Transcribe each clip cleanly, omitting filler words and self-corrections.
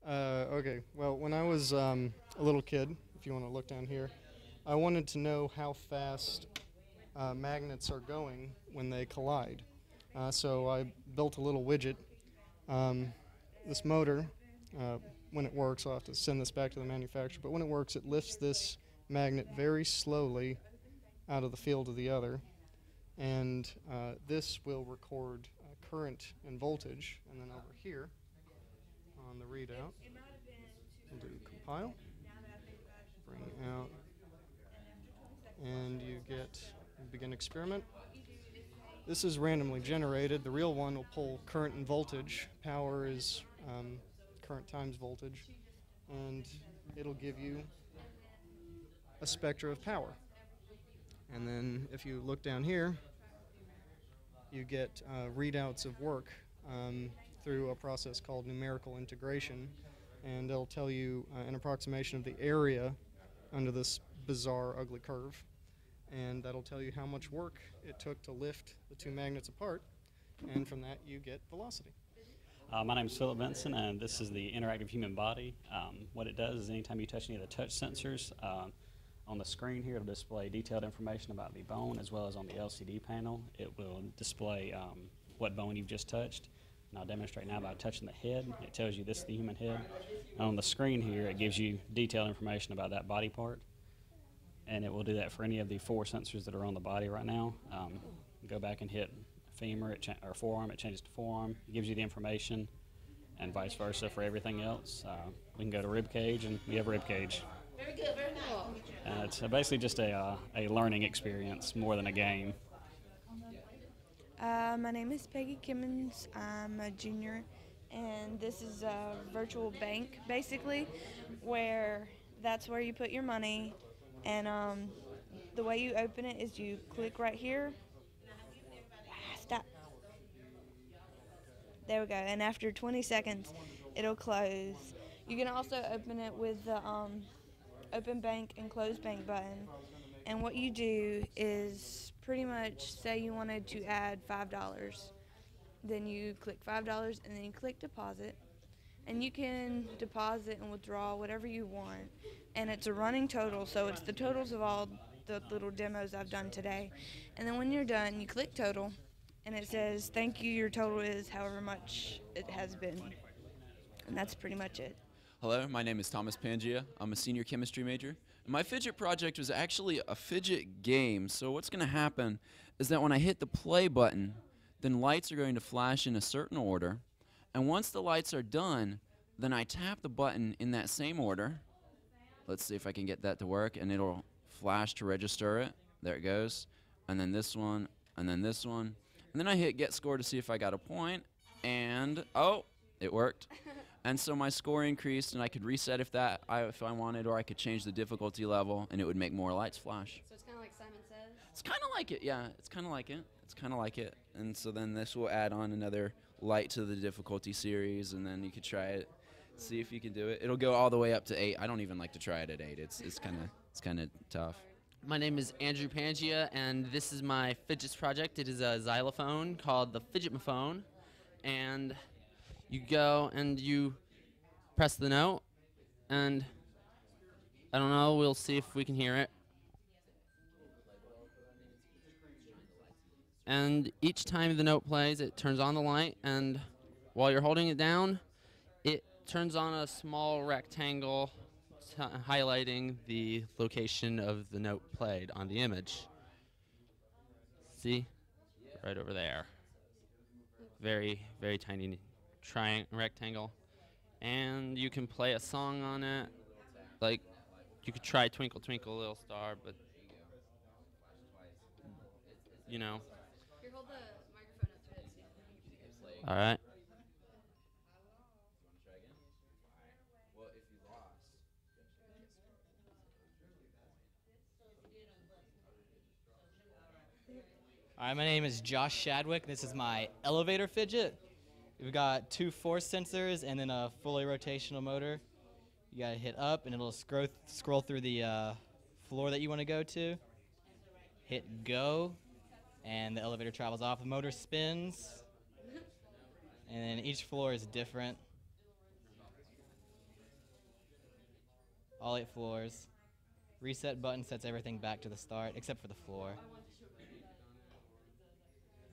Okay. Well, when I was a little kid, if you want to look down here, I wanted to know how fast magnets are going when they collide. So I built a little widget. Um, this motor, uh, when it works, I'll have to send this back to the manufacturer, but when it works, it lifts this magnet very slowly out of the field of the other. And this will record current and voltage. And then over here on the readout, we'll do compile, bring out, and you get begin experiment. This is randomly generated. The real one will pull current and voltage. Power is current times voltage. And it'll give you a spectra of power. And then if you look down here, you get readouts of work through a process called numerical integration. And it'll tell you an approximation of the area under this bizarre, ugly curve. And that'll tell you how much work it took to lift the two magnets apart. And from that, you get velocity. My name is Philip Benson, and this is the interactive human body. What it does is anytime you touch any of the touch sensors, on the screen here it'll display detailed information about the bone, as well as on the LCD panel it will display what bone you've just touched. And I'll demonstrate now by touching the head. It tells you this is the human head. And on the screen here it gives you detailed information about that body part. And it will do that for any of the four sensors that are on the body right now. Go back and hit femur or forearm, it changes to forearm. It gives you the information, and vice versa for everything else. We can go to rib cage, and we have rib cage. Very good, very nice. It's basically just a learning experience more than a game. My name is Peggy Kimmons. I'm a junior, and this is a virtual bank, basically, where that's where you put your money. And the way you open it is you click right here. Stop. There we go. And after 20 seconds, it'll close. You can also open it with the open bank and close bank button. And what you do is pretty much say you wanted to add $5. Then you click $5 and then you click deposit. And you can deposit and withdraw whatever you want. And it's a running total, so it's the totals of all the little demos I've done today. And then when you're done, you click total, and it says, thank you, your total is however much it has been. And that's pretty much it. Hello, my name is Thomas Pangia. I'm a senior chemistry major. My Phidget project was actually a Phidget game, so what's going to happen is that when I hit the play button, then lights are going to flash in a certain order, and once the lights are done, then I tap the button in that same order. Let's see if I can get that to work, and it'll flash to register it. There it goes. And then this one, and then this one. And then I hit get score to see if I got a point, and oh, it worked. And so my score increased, and I could reset if I wanted, or I could change the difficulty level, and it would make more lights flash. So it's kind of like Simon Says? It's kind of like it, yeah. It's kind of like it. It's kind of like it. And so then this will add on another light to the difficulty series, and then you could try it, see if you can do it. It'll go all the way up to 8. I don't even like to try it at 8. It's kind of tough. My name is Andrew Pangia, and this is my Phidget project. It is a xylophone called the Phidget-mophone, and you go and you press the note, and I don't know, we'll see if we can hear it. And each time the note plays, it turns on the light, and while you're holding it down, it turns on a small rectangle highlighting the location of the note played on the image. See? Right over there. Very, very tiny rectangle. And you can play a song on it. Like, you could try Twinkle Twinkle Little Star, but, you know. Here, hold the microphone up to it so you can see it. All right. All right, my name is Josh Shadwick. This is my elevator fidget. We've got 2 force sensors and then a fully rotational motor. You gotta hit up and it'll scroll through the floor that you want to go to. Hit go, and the elevator travels off. The motor spins, and then each floor is different. all 8 floors. Reset button sets everything back to the start, except for the floor.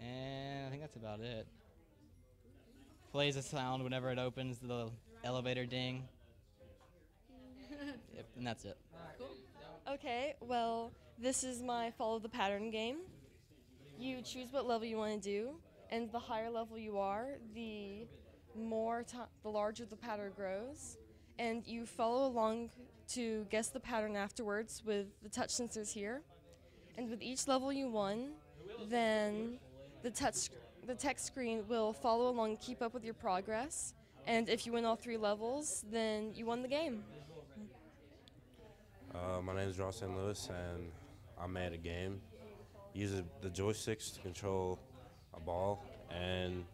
And I think that's about it. Plays a sound whenever it opens, the elevator ding. Yep, and that's it. Okay, well, this is my follow the pattern game. You choose what level you want to do, and the higher level you are, the larger the pattern grows, and you follow along to guess the pattern afterwards with the touch sensors here. And with each level you won, then the text screen will follow along and keep up with your progress. And if you win all 3 levels, then you won the game. My name is Ross St. Louis, and I made a game. Use the joysticks to control a ball, and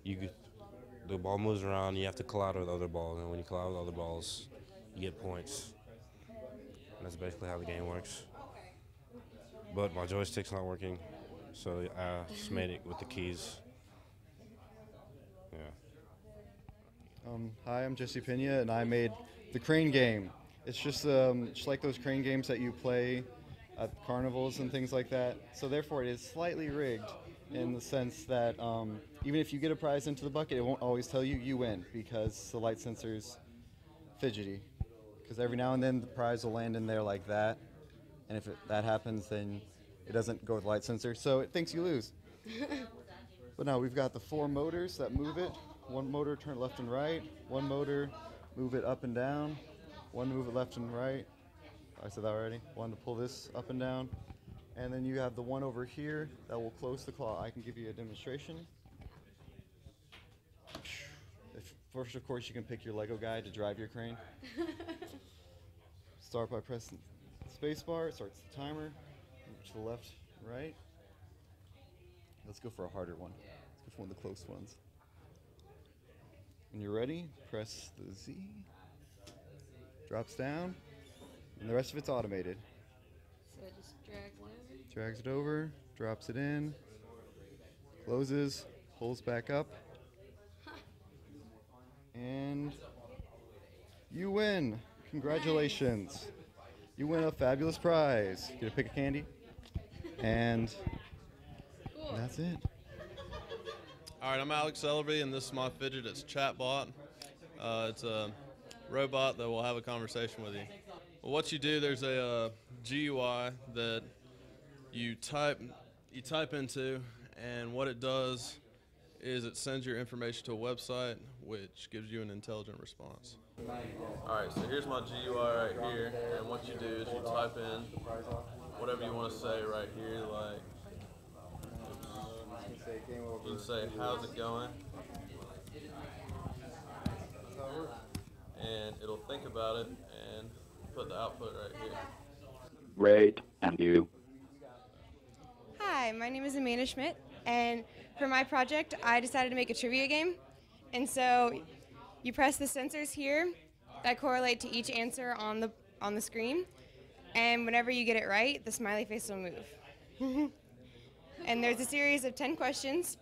the ball moves around. You have to collide with other balls, and when you collide with other balls, you get points. And that's basically how the game works. But my joystick's not working, so I just made it with the keys. Yeah. Hi, I'm Jesse Pena, and I made the crane game. It's just like those crane games that you play at carnivals and things like that. So therefore, it is slightly rigged in the sense that even if you get a prize into the bucket, it won't always tell you you win because the light sensor's fidgety. Because every now and then the prize will land in there like that, and if that happens, then it doesn't go with the light sensor, so it thinks you lose. But now we've got the 4 motors that move it. 1 motor turn left and right. 1 motor move it up and down. 1 move it left and right. I said that already. 1 to pull this up and down. And then you have the 1 over here that will close the claw. I can give you a demonstration. First, of course, you can pick your Lego guy to drive your crane. Start by pressing spacebar. It starts the timer. Move to the left, right. Let's go for a harder one. Let's go for one of the close ones. When you're ready, press the Z. Drops down, and the rest of it's automated. So it just drags it over? Drags it over, drops it in, closes, pulls back up, and you win. Congratulations. Nice. You win a fabulous prize. You get to pick a candy, and Cool. That's it. All right, I'm Alex Ellerby, and this is my Phidget. It's Chatbot. It's a robot that will have a conversation with you. Well, what you do, there's a GUI that you type into, and what it does is it sends your information to a website, which gives you an intelligent response. All right, so here's my GUI right here, and what you do is you type in whatever you want to say right here, like you can say, how's it going? And it'll think about it and put the output right here. Great, and you? Hi, my name is Amanda Schmidt, and for my project, I decided to make a trivia game. And so you press the sensors here that correlate to each answer on the screen, and whenever you get it right, the smiley face will move. And there's a series of 10 questions,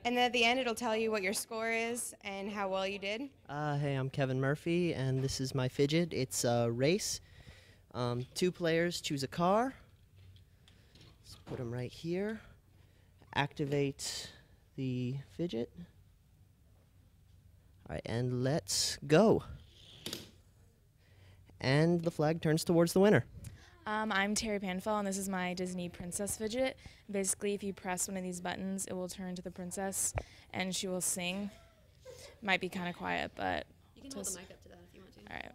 and then at the end, it'll tell you what your score is and how well you did. Hey, I'm Kevin Murphy, and this is my Phidget. It's a race. 2 players choose a car. Let's put them right here. Activate the Phidget. All right, and let's go. And the flag turns towards the winner. I'm Terry Panfell, and this is my Disney Princess Phidget. Basically, if you press one of these buttons, it will turn to the princess, and she will sing. Might be kind of quiet, but... You can hold the mic up to that if you want to. All right.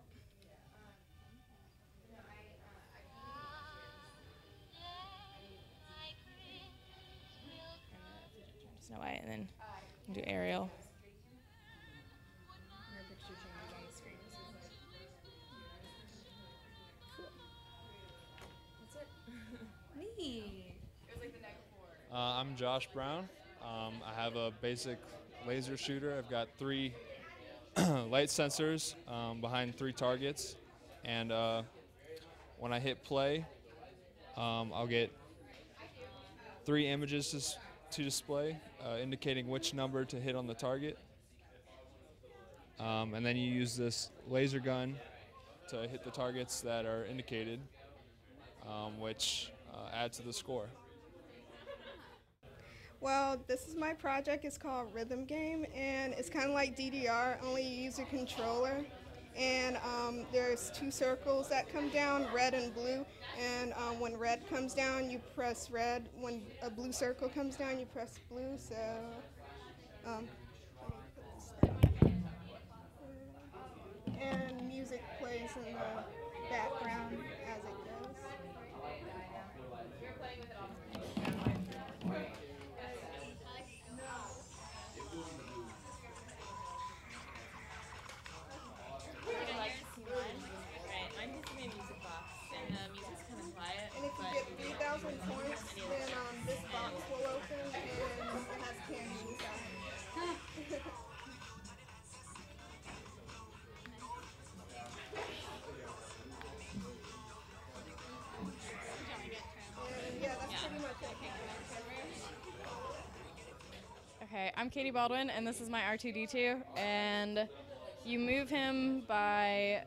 Snow White, and then do Ariel. I'm Josh Brown. I have a basic laser shooter. I've got 3 light sensors behind 3 targets, and when I hit play, I'll get 3 images to display, indicating which number to hit on the target. and then you use this laser gun to hit the targets that are indicated, which add to the score. Well, this is my project. It's called Rhythm Game, and it's kind of like DDR, only you use a controller. And there's 2 circles that come down, red and blue. And when red comes down, you press red. When a blue circle comes down, you press blue. So, let me put this down. And music plays in the background as it goes. And if you get 3,000 points, then this box will open and it has candy inside. And yeah, that's pretty much it. Okay, I'm Katie Baldwin, and this is my R2D2, and you move him by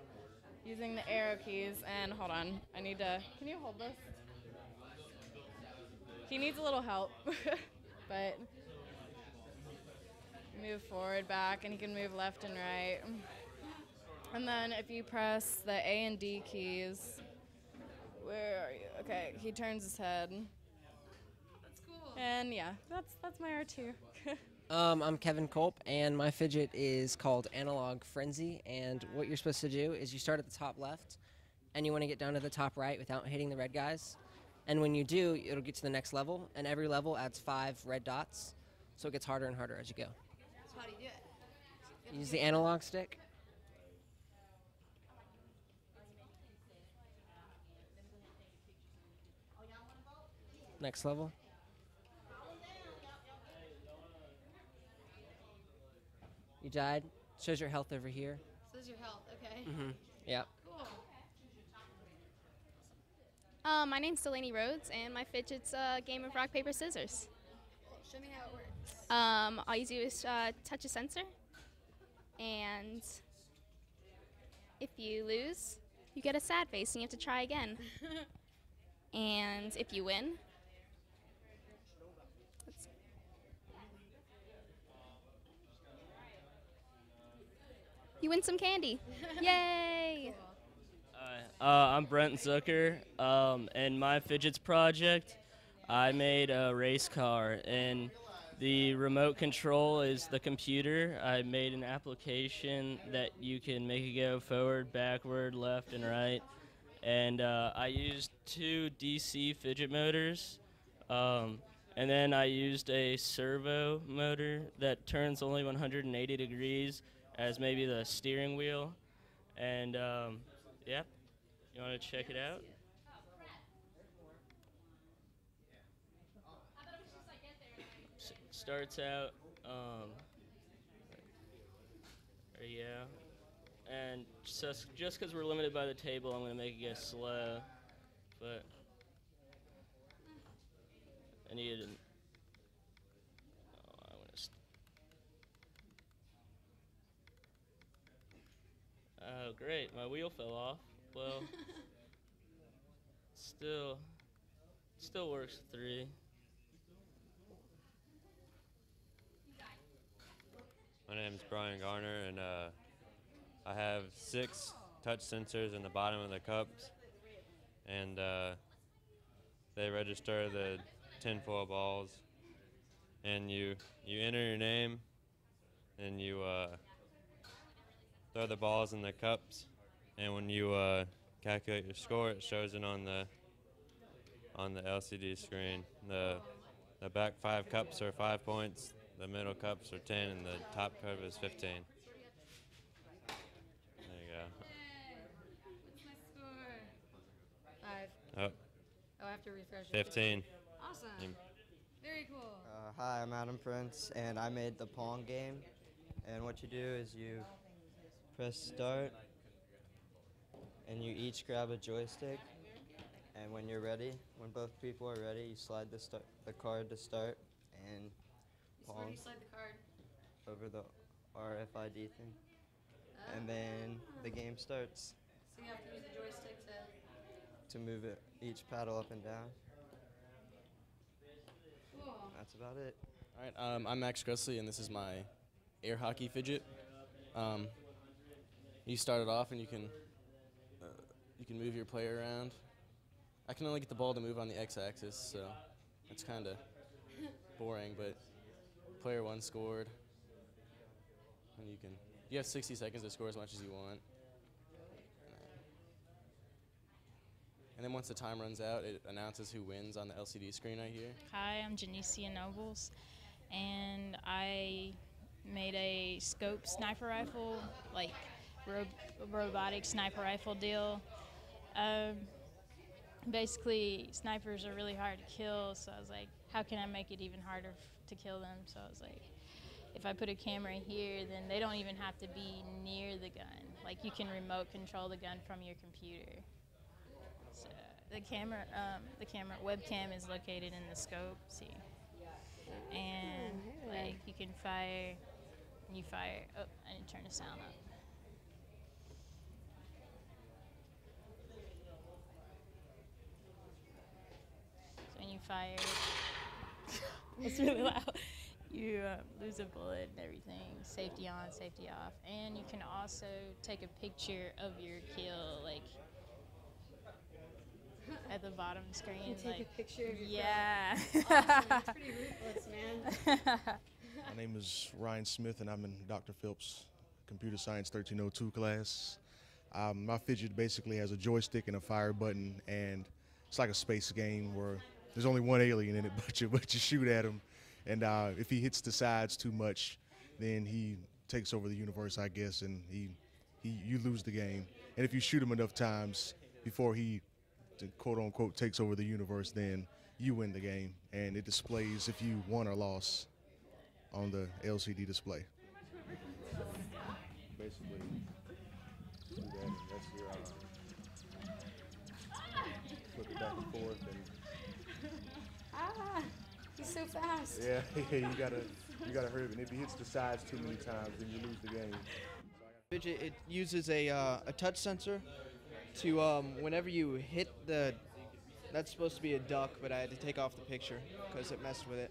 using the arrow keys, and hold on, can you hold this? He needs a little help, but move forward, back, and he can move left and right. And then if you press the A and D keys, where are you? Okay, he turns his head. That's cool. And yeah, that's my R2. I'm Kevin Culp, and my fidget is called Analog Frenzy, and what you're supposed to do is you start at the top left, and you want to get down to the top right without hitting the red guys, and when you do, it'll get to the next level, and every level adds 5 red dots, so it gets harder and harder as you go. So how do you do it? Use the analog stick. Next level. You died. Shows your health over here. Says your health, okay. Yeah. Cool. My name's Delaney Rhodes, and my fidget's a game of rock, paper, scissors. Show me how it works. All you do is touch a sensor, and if you lose, you get a sad face, and you have to try again. And if you win, you win some candy. Yay! I'm Brent Zucker, and my Phidgets project, I made a race car, and the remote control is the computer. I made an application that you can make it go forward, backward, left, and right, and I used 2 DC fidget motors, and then I used a servo motor that turns only 180 degrees as maybe the steering wheel, and yeah. You want to check it out? Starts out, there you go. And just because we're limited by the table, I'm going to make it go slow. But I needed an. Oh, I want to. Oh, great. My wheel fell off. Well, still works 3. My name is Brian Garner, and I have 6 touch sensors in the bottom of the cups, and they register the tinfoil balls. And you enter your name, and you throw the balls in the cups. And when you calculate your score, it shows it on the LCD screen. The back 5 cups are 5 points, the middle cups are 10, and the top cup is 15. There you go. What's my score? 5. Oh. Oh, I have to refresh it. 15. Awesome. Very cool. Hi, I'm Adam Prince, and I made the Pong game. And what you do is you press start, and you each grab a joystick, and when you're ready, when both people are ready, you slide the card to start, and So where do you slide the card? over the RFID thing. and then the game starts. So you have to use the joystick to move it, each paddle up and down. Cool. That's about it. All right, I'm Max Gressley, and this is my air hockey fidget. You start it off, and you can move your player around. I can only get the ball to move on the x-axis, so it's kind of boring. But player one scored, and you have 60 seconds to score as much as you want. And then once the time runs out, it announces who wins on the LCD screen right here. Hi, I'm Janicia Nobles, and I made a scope sniper rifle, like robotic sniper rifle deal. Basically, snipers are really hard to kill, so I was like, how can I make it even harder to kill them? So I was like, if I put a camera here, then they don't even have to be near the gun. Like, you can remote control the gun from your computer. So the camera webcam is located in the scope, see? And like you can fire, oh, I didn't turn the sound up. So when you fire, it's really loud. You lose a bullet and everything, safety on, safety off. And you can also take a picture of your kill, like at the bottom of the screen. You take like, a picture of your yeah. Awesome. That's pretty ruthless, man. My name is Ryan Smith, and I'm in Dr. Phillips' Computer Science 1302 class. My fidget basically has a joystick and a fire button, and it's like a space game where there's only one alien in it, but you shoot at him, and if he hits the sides too much, then he takes over the universe, I guess, and you lose the game. And if you shoot him enough times before he quote unquote takes over the universe, then you win the game, and it displays if you won or lost on the LCD display. Basically, do that, and that's your flip it back and forth, and He's so fast. yeah, you gotta hurry, and if he hits the sides too many times, then you lose the game. Phidget, it uses a touch sensor to whenever you hit that's supposed to be a duck, but I had to take off the picture because it messed with it.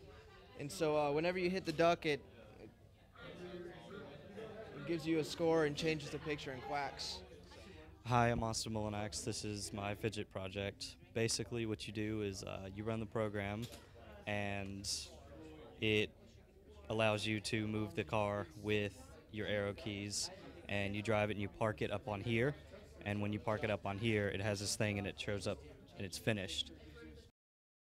And so whenever you hit the duck, it gives you a score and changes the picture and quacks. Hi, I'm Austin Molinax. This is my Phidget project. Basically what you do is you run the program, and it allows you to move the car with your arrow keys, and you drive it and you park it up on here. And when you park it up on here, it has this thing and it shows up and it's finished.